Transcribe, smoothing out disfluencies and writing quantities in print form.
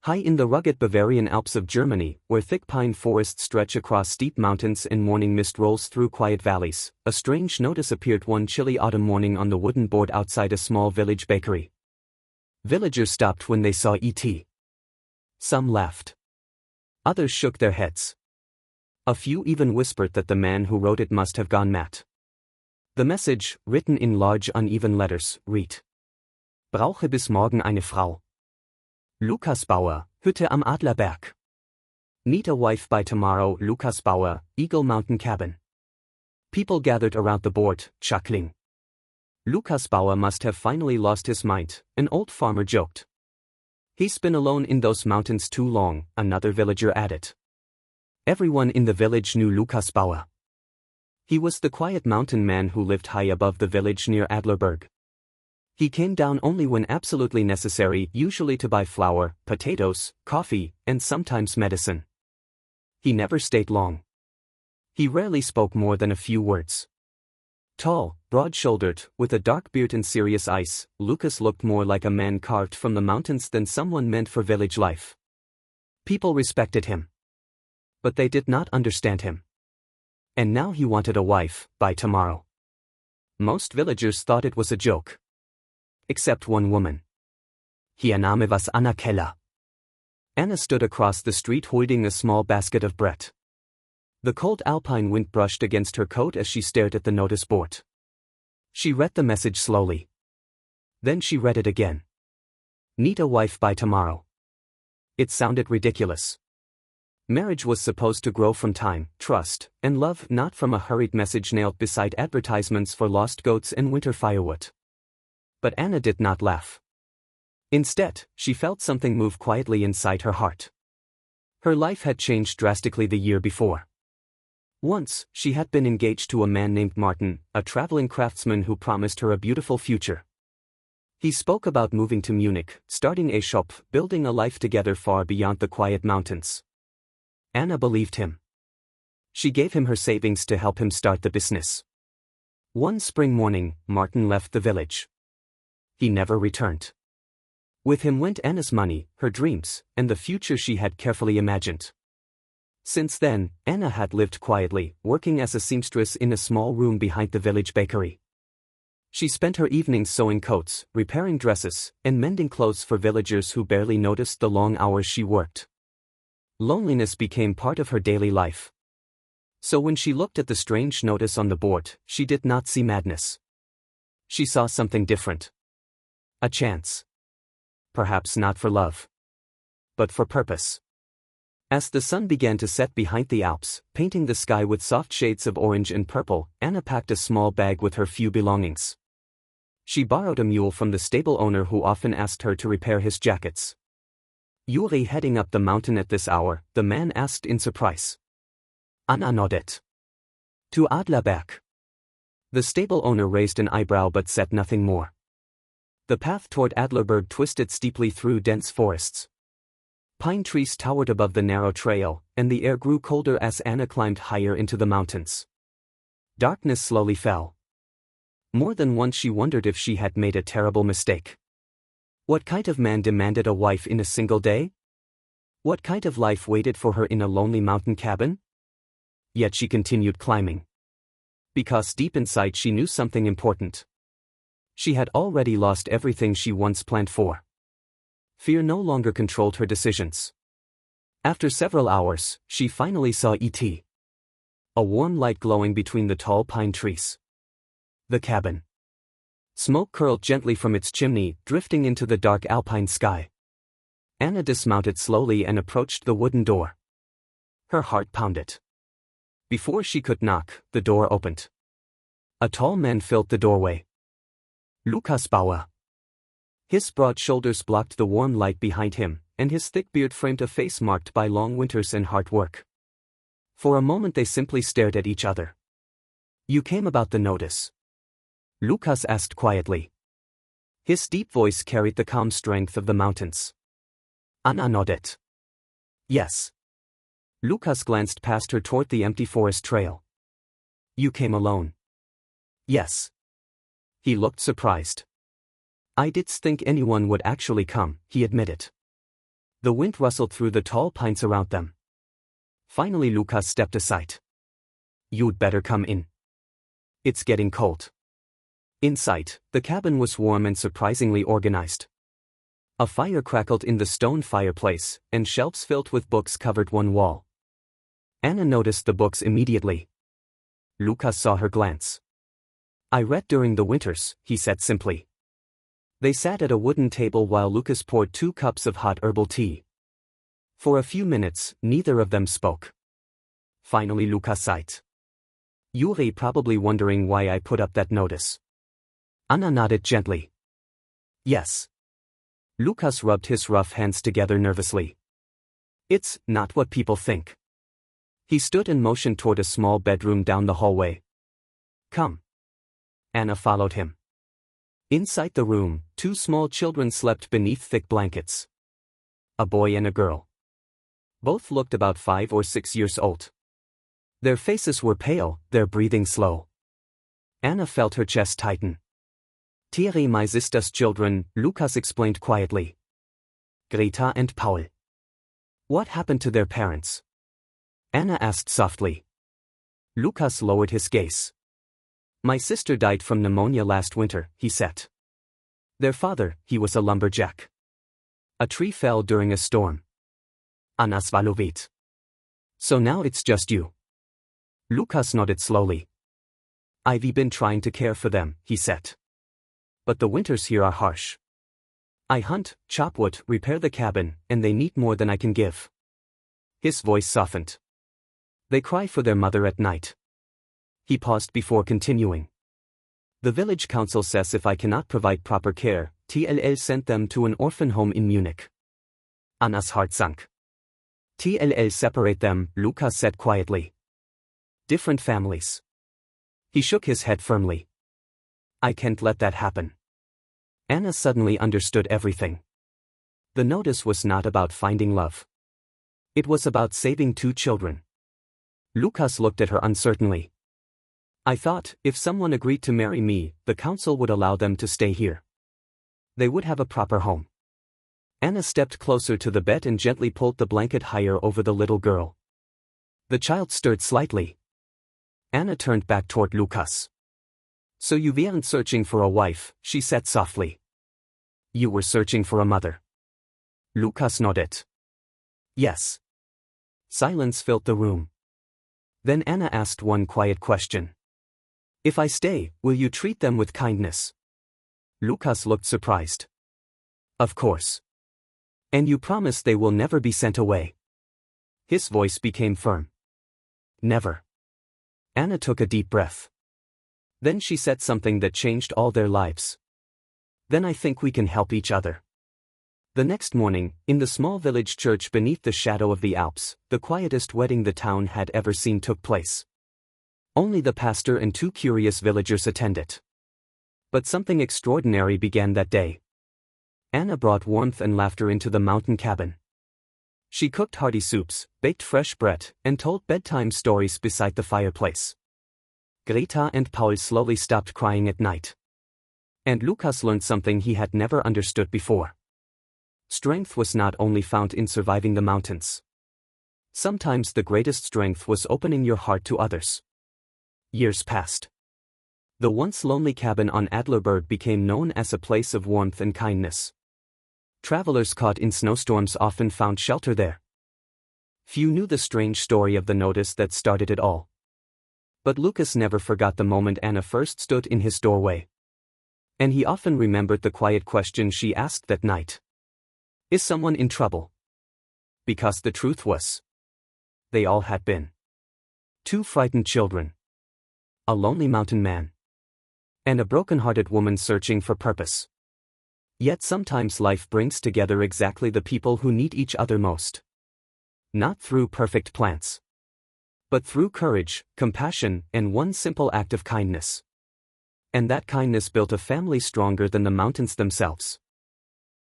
High in the rugged Bavarian Alps of Germany, where thick pine forests stretch across steep mountains and morning mist rolls through quiet valleys, a strange notice appeared one chilly autumn morning on the wooden board outside a small village bakery. Villagers stopped when they saw E.T. Some laughed. Others shook their heads. A few even whispered that the man who wrote it must have gone mad. The message, written in large uneven letters, read: Brauche bis morgen eine Frau. Lukas Bauer, Hütte am Adlerberg. Need a wife by tomorrow. Lukas Bauer, Eagle Mountain Cabin. People gathered around the board, chuckling. Lukas Bauer must have finally lost his mind, an old farmer joked. He's been alone in those mountains too long, another villager added. Everyone in the village knew Lukas Bauer. He was the quiet mountain man who lived high above the village near Adlerberg. He came down only when absolutely necessary, usually to buy flour, potatoes, coffee, and sometimes medicine. He never stayed long. He rarely spoke more than a few words. Tall, broad-shouldered, with a dark beard and serious eyes, Lukas looked more like a man carved from the mountains than someone meant for village life. People respected him. But they did not understand him. And now he wanted a wife, by tomorrow. Most villagers thought it was a joke. Except one woman. Hier nahme was Anna Keller. Anna stood across the street holding a small basket of bread. The cold alpine wind brushed against her coat as she stared at the notice board. She read the message slowly. Then she read it again. Need a wife by tomorrow. It sounded ridiculous. Marriage was supposed to grow from time, trust, and love, not from a hurried message nailed beside advertisements for lost goats and winter firewood. But Anna did not laugh. Instead, she felt something move quietly inside her heart. Her life had changed drastically the year before. Once, she had been engaged to a man named Martin, a traveling craftsman who promised her a beautiful future. He spoke about moving to Munich, starting a shop, building a life together far beyond the quiet mountains. Anna believed him. She gave him her savings to help him start the business. One spring morning, Martin left the village. He never returned. With him went Anna's money, her dreams, and the future she had carefully imagined. Since then, Anna had lived quietly, working as a seamstress in a small room behind the village bakery. She spent her evenings sewing coats, repairing dresses, and mending clothes for villagers who barely noticed the long hours she worked. Loneliness became part of her daily life. So when she looked at the strange notice on the board, she did not see madness. She saw something different. A chance. Perhaps not for love. But for purpose. As the sun began to set behind the Alps, painting the sky with soft shades of orange and purple, Anna packed a small bag with her few belongings. She borrowed a mule from the stable owner who often asked her to repair his jackets. You're heading up the mountain at this hour, the man asked in surprise. Anna nodded. To Adlerberg. The stable owner raised an eyebrow but said nothing more. The path toward Adlerberg twisted steeply through dense forests. Pine trees towered above the narrow trail, and the air grew colder as Anna climbed higher into the mountains. Darkness slowly fell. More than once she wondered if she had made a terrible mistake. What kind of man demanded a wife in a single day? What kind of life waited for her in a lonely mountain cabin? Yet she continued climbing. Because deep inside she knew something important. She had already lost everything she once planned for. Fear no longer controlled her decisions. After several hours, she finally saw E.T. A warm light glowing between the tall pine trees. The cabin. Smoke curled gently from its chimney, drifting into the dark alpine sky. Anna dismounted slowly and approached the wooden door. Her heart pounded. Before she could knock, the door opened. A tall man filled the doorway. Lukas Bauer. His broad shoulders blocked the warm light behind him, and his thick beard framed a face marked by long winters and hard work. For a moment they simply stared at each other. You came about the notice? Lukas asked quietly. His deep voice carried the calm strength of the mountains. Anna nodded. Yes. Lukas glanced past her toward the empty forest trail. You came alone? Yes. He looked surprised. I did think anyone would actually come, he admitted. The wind rustled through the tall pines around them. Finally Lukas stepped aside. "You'd better come in. It's getting cold." Inside, the cabin was warm and surprisingly organized. A fire crackled in the stone fireplace, and shelves filled with books covered one wall. Anna noticed the books immediately. Lukas saw her glance. "I read during the winters," he said simply. They sat at a wooden table while Lukas poured 2 cups of hot herbal tea. For a few minutes, neither of them spoke. Finally Lukas sighed. "You're probably wondering why I put up that notice." Anna nodded gently. "Yes." Lukas rubbed his rough hands together nervously. "It's not what people think." He stood and motioned toward a small bedroom down the hallway. "Come." Anna followed him. Inside the room, 2 small children slept beneath thick blankets. A boy and a girl. Both looked about 5 or 6 years old. Their faces were pale, their breathing slow. Anna felt her chest tighten. "Thierry, my sister's children," Lukas explained quietly. "Greta and Paul." "What happened to their parents?" Anna asked softly. Lukas lowered his gaze. "My sister died from pneumonia last winter," he said. "Their father, he was a lumberjack. A tree fell during a storm. Anna swallowed. So now it's just you." Lukas nodded slowly. "I've been trying to care for them," he said. "But the winters here are harsh. I hunt, chop wood, repair the cabin, and they need more than I can give." His voice softened. "They cry for their mother at night." He paused before continuing. "The village council says if I cannot provide proper care, TLL sent them to an orphan home in Munich." Anna's heart sunk. "TLL separate them," Lukas said quietly. "Different families." He shook his head firmly. "I can't let that happen." Anna suddenly understood everything. The notice was not about finding love. It was about saving 2 children. Lukas looked at her uncertainly. "I thought, if someone agreed to marry me, the council would allow them to stay here. They would have a proper home." Anna stepped closer to the bed and gently pulled the blanket higher over the little girl. The child stirred slightly. Anna turned back toward Lukas. "So you weren't searching for a wife," she said softly. "You were searching for a mother." Lukas nodded. "Yes." Silence filled the room. Then Anna asked one quiet question. "If I stay, will you treat them with kindness?" Lukas looked surprised. "Of course. And you promise they will never be sent away?" His voice became firm. "Never." Anna took a deep breath. Then she said something that changed all their lives. "Then I think we can help each other." The next morning, in the small village church beneath the shadow of the Alps, the quietest wedding the town had ever seen took place. Only the pastor and 2 curious villagers attended. But something extraordinary began that day. Anna brought warmth and laughter into the mountain cabin. She cooked hearty soups, baked fresh bread, and told bedtime stories beside the fireplace. Greta and Paul slowly stopped crying at night. And Lukas learned something he had never understood before. Strength was not only found in surviving the mountains. Sometimes the greatest strength was opening your heart to others. Years passed. The once lonely cabin on Adlerberg became known as a place of warmth and kindness. Travelers caught in snowstorms often found shelter there. Few knew the strange story of the notice that started it all. But Lukas never forgot the moment Anna first stood in his doorway. And he often remembered the quiet question she asked that night. "Is someone in trouble?" Because the truth was, they all had been. 2 frightened children. A lonely mountain man. And a broken-hearted woman searching for purpose. Yet sometimes life brings together exactly the people who need each other most. Not through perfect plans, but through courage, compassion, and one simple act of kindness. And that kindness built a family stronger than the mountains themselves.